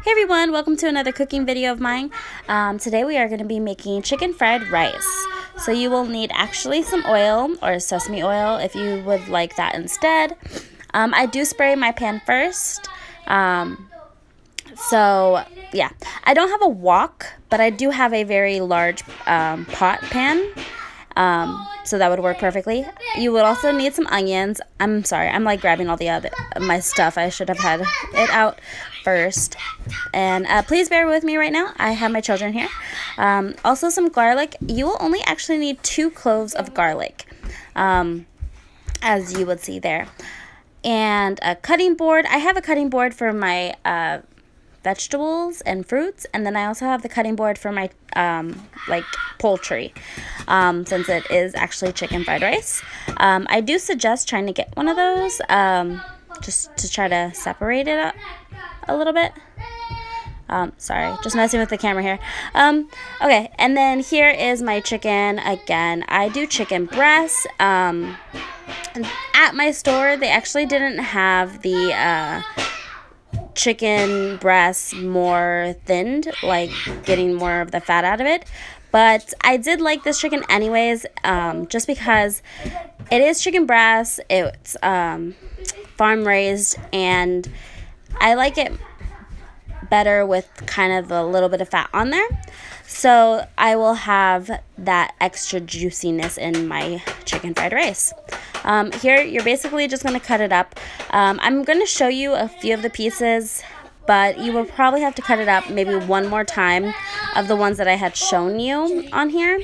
Hey everyone, welcome to another cooking video of mine. Today we are going to be making chicken fried rice. So you will need actually some oil or sesame oil if you would like that instead. I do spray my pan first. So yeah, I don't have a wok, but I do have a very large pot pan. So that would work perfectly. You would also need some onions. I'm sorry, I'm like grabbing all my stuff. I should have had it out first. And please bear with me right now. I have my children here. Also some garlic. You will only actually need 2 cloves of garlic, as you would see there. And a cutting board. I have a cutting board for my vegetables and fruits, and then I also have the cutting board for my like poultry, since it is actually chicken fried rice. I do suggest trying to get one of those, just to try to separate it up a little bit. Sorry, just messing with the camera here. Okay, and then here is my chicken. Again, I do chicken breasts. At my store, they actually didn't have the chicken breasts more thinned, like getting more of the fat out of it. But I did like this chicken anyways, just because it is chicken breast. It's farm raised, and I like it better with kind of a little bit of fat on there. So I will have that extra juiciness in my chicken fried rice. Here, you're basically just going to cut it up. I'm going to show you a few of the pieces, but you will probably have to cut it up maybe one more time of the ones that I had shown you on here.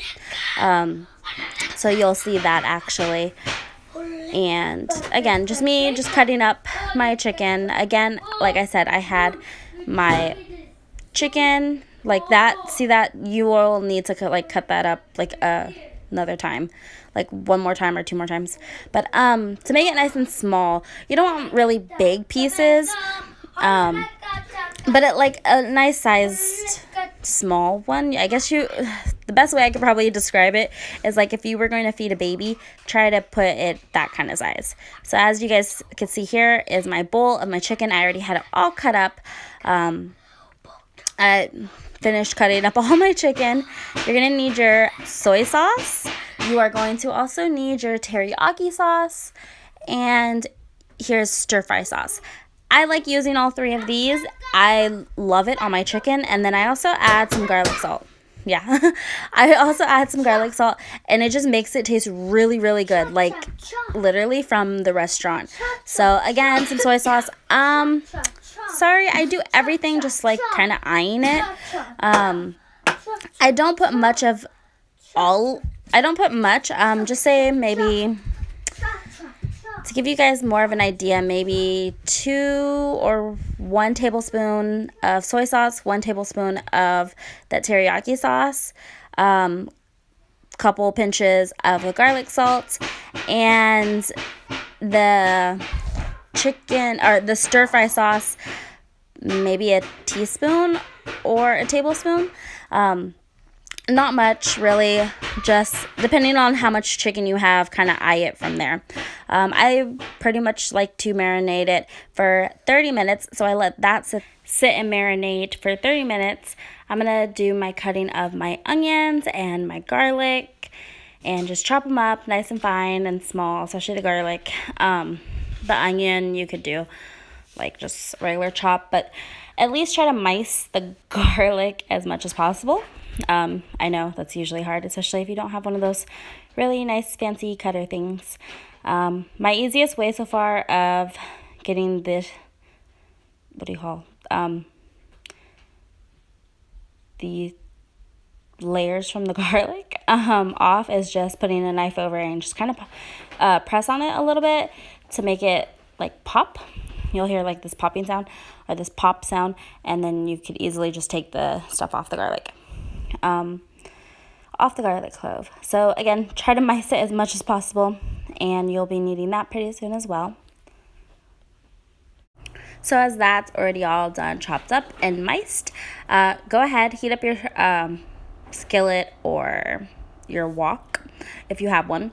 So you'll see that actually. And again, just me just cutting up my chicken. Again, like I said, I had my chicken like that. See that? You will need to cut that up like another time, like one more time or 2 more times. But to make it nice and small, you don't want really big pieces, but like a nice sized small one. I guess the best way I could probably describe it is like if you were going to feed a baby, try to put it that kind of size. So as you guys can see, here is my bowl of my chicken. I already had it all cut up. I finished cutting up all my chicken. You're going to need your soy sauce. You are going to also need your teriyaki sauce. And here's stir fry sauce. I like using all 3 of these. I love it on my chicken. And then I also add some garlic salt. Yeah, I also add some garlic salt, and it just makes it taste really, really good, like literally from the restaurant. So again, some soy sauce. Sorry, I do everything just like kind of eyeing it. I don't put much of all. I don't put much. Just say maybe, to give you guys more of an idea, maybe 2 or 1 tablespoon of soy sauce, 1 tablespoon of that teriyaki sauce, couple pinches of the garlic salt, and the chicken or the stir fry sauce, maybe a teaspoon or a tablespoon. Not much, really, just depending on how much chicken you have, kind of eye it from there. I pretty much like to marinate it for 30 minutes, so I let that sit and marinate for 30 minutes. I'm going to do my cutting of my onions and my garlic and just chop them up nice and fine and small, especially the garlic. The onion you could do like just regular chop, but at least try to mice the garlic as much as possible. I know that's usually hard, especially if you don't have one of those really nice fancy cutter things. My easiest way so far of getting this, what do you call, the layers from the garlic off, is just putting a knife over it and just kind of press on it a little bit to make it like pop. You'll hear like this popping sound or this pop sound, and then you could easily just take the stuff off the garlic. Off the garlic clove. So again, try to mice it as much as possible, and you'll be needing that pretty soon as well. So as that's already all done, chopped up and miced, go ahead, heat up your skillet or your wok if you have one.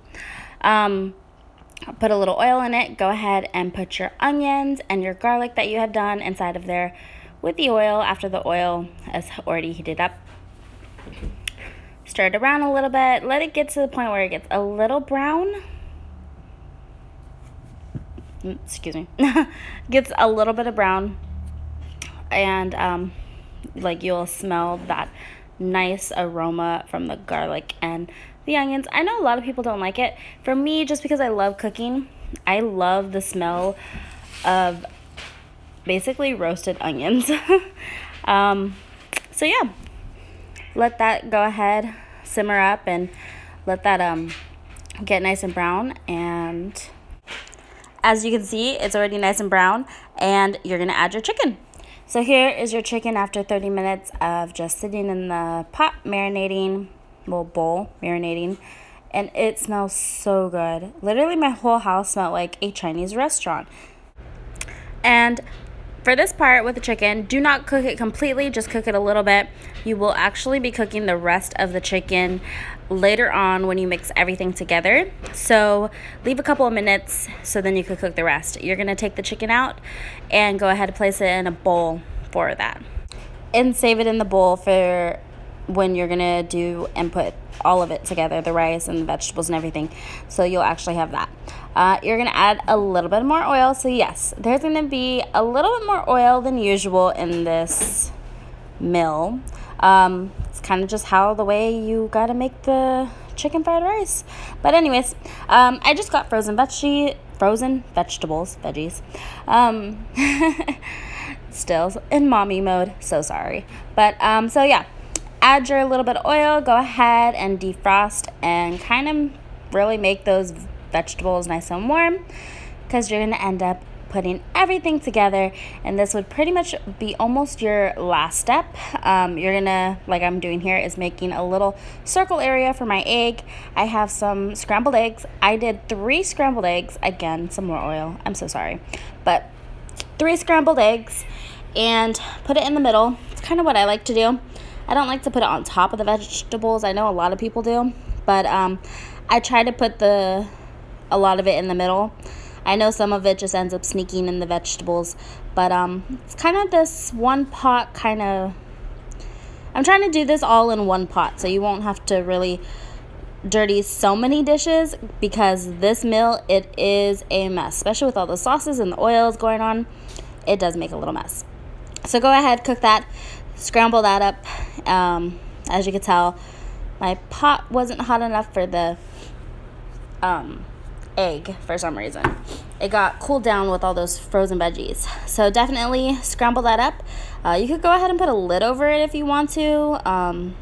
Put a little oil in it. Go ahead and put your onions and your garlic that you have done inside of there with the oil after the oil is already heated up. Stir it around a little bit. Let it get to the point where it gets a little brown. Excuse me. Gets a little bit of brown. And like you'll smell that nice aroma from the garlic and the onions. I know a lot of people don't like it. For me, just because I love cooking, I love the smell of basically roasted onions. So yeah, let that go ahead, simmer up, and let that get nice and brown. And as you can see, it's already nice and brown, and you're gonna add your chicken. So here is your chicken after 30 minutes of just sitting in the pot marinating, bowl marinating, and it smells so good. Literally my whole house smelled like a Chinese restaurant. And for this part with the chicken, do not cook it completely, just cook it a little bit. You will actually be cooking the rest of the chicken later on when you mix everything together. So leave a couple of minutes so then you can cook the rest. You're gonna take the chicken out and go ahead and place it in a bowl for that. And save it in the bowl for when you're gonna do and put all of it together, the rice and the vegetables and everything. So you'll actually have that. You're gonna add a little bit more oil. So yes, there's gonna be a little bit more oil than usual in this meal. It's kind of just how the way you gotta make the chicken fried rice. But anyways, I just got frozen veggies. Still in mommy mode, so sorry. But so yeah, add your little bit of oil, go ahead and defrost and kind of really make those vegetables nice and warm, because you're gonna end up putting everything together, and this would pretty much be almost your last step. You're gonna, like I'm doing here, is making a little circle area for my egg. I have some scrambled eggs. I did 3 scrambled eggs. Again, some more oil, I'm so sorry, but 3 scrambled eggs, and put it in the middle. It's kind of what I like to do. I don't like to put it on top of the vegetables. I know a lot of people do, but I try to put a lot of it in the middle. I know some of it just ends up sneaking in the vegetables, but it's kind of this one pot kind of. I'm trying to do this all in one pot, so you won't have to really dirty so many dishes, because this meal, it is a mess, especially with all the sauces and the oils going on. It does make a little mess. So go ahead, cook that, scramble that up. As you can tell, my pot wasn't hot enough for the egg for some reason. It got cooled down with all those frozen veggies. So definitely scramble that up. You could go ahead and put a lid over it if you want to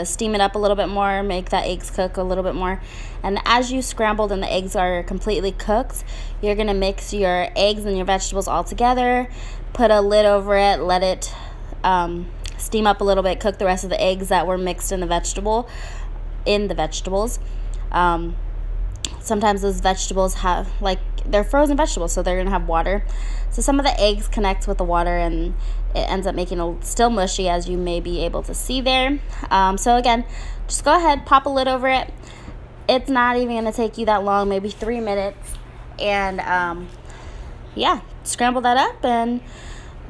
steam it up a little bit more, make that eggs cook a little bit more. And as you scrambled and the eggs are completely cooked, you're gonna mix your eggs and your vegetables all together, put a lid over it, let it steam up a little bit, cook the rest of the eggs that were mixed in the vegetables. Sometimes those vegetables have, like, they're frozen vegetables, so they're gonna have water. So some of the eggs connect with the water, and it ends up making it still mushy, as you may be able to see there. So again, just go ahead, pop a lid over it. It's not even gonna take you that long, maybe 3 minutes. And yeah, scramble that up, and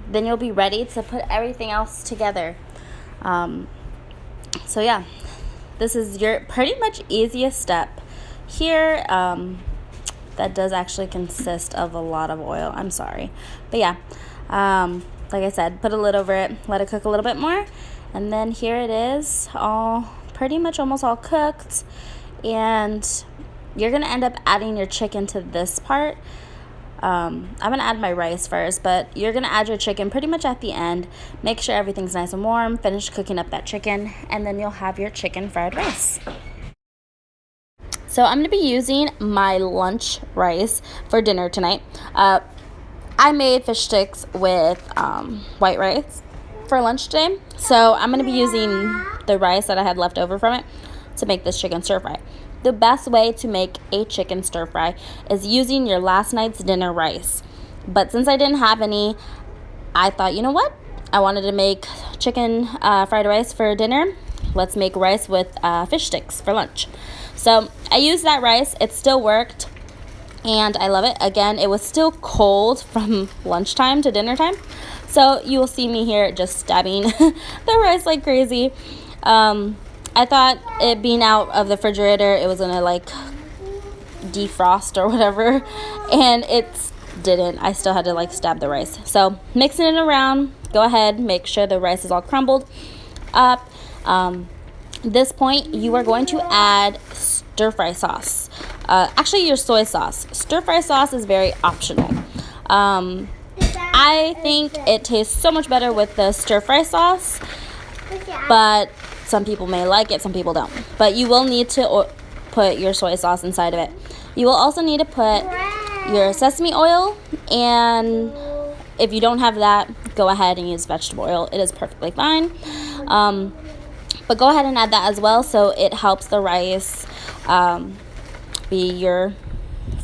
then you'll be ready to put everything else together. So yeah, this is your pretty much easiest step. Here, that does actually consist of a lot of oil. I'm sorry. But yeah, like I said, put a lid over it, let it cook a little bit more. And then here it is, all pretty much almost all cooked. And you're going to end up adding your chicken to this part. I'm going to add my rice first, but you're going to add your chicken pretty much at the end. Make sure everything's nice and warm. Finish cooking up that chicken, and then you'll have your chicken fried rice. So I'm going to be using my lunch rice for dinner tonight. I made fish sticks with white rice for lunch today. So I'm going to be using the rice that I had left over from it to make this chicken stir fry. The best way to make a chicken stir fry is using your last night's dinner rice. But since I didn't have any, I thought, you know what? I wanted to make chicken fried rice for dinner. Let's make rice with fish sticks for lunch. So I used that rice. It still worked, and I love it. Again, it was still cold from lunchtime to dinner time, So you will see me here just stabbing the rice like crazy. I thought it being out of the refrigerator, it was gonna like defrost or whatever, and it didn't. I still had to like stab the rice. So mixing it around, go ahead, make sure the rice is all crumbled up. This point, you are going to add stir-fry sauce. Actually, your soy sauce. Stir-fry sauce is very optional. I think it tastes so much better with the stir-fry sauce, but some people may like it, some people don't. But you will need to put your soy sauce inside of it. You will also need to put your sesame oil, and if you don't have that, go ahead and use vegetable oil. It is perfectly fine. But go ahead and add that as well, so it helps the rice be your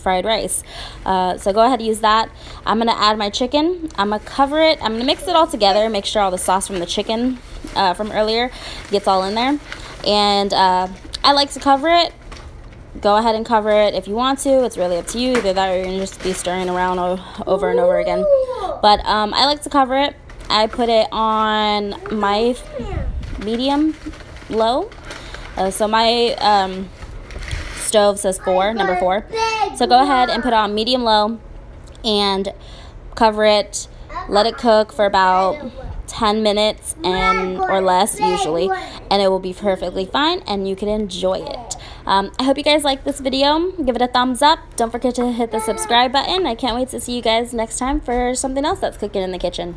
fried rice. So go ahead and use that. I'm going to add my chicken. I'm going to cover it. I'm going to mix it all together, make sure all the sauce from the chicken from earlier gets all in there. And I like to cover it. Go ahead and cover it if you want to. It's really up to you. Either that or you're going to just be stirring around over and over again. But I like to cover it. I put it on my medium low. So my stove says number 4. So go ahead and put it on medium low and cover it. Let it cook for about 10 minutes or less usually, and it will be perfectly fine and you can enjoy it. I hope you guys like this video. Give it a thumbs up. Don't forget to hit the subscribe button. I can't wait to see you guys next time for something else that's cooking in the kitchen.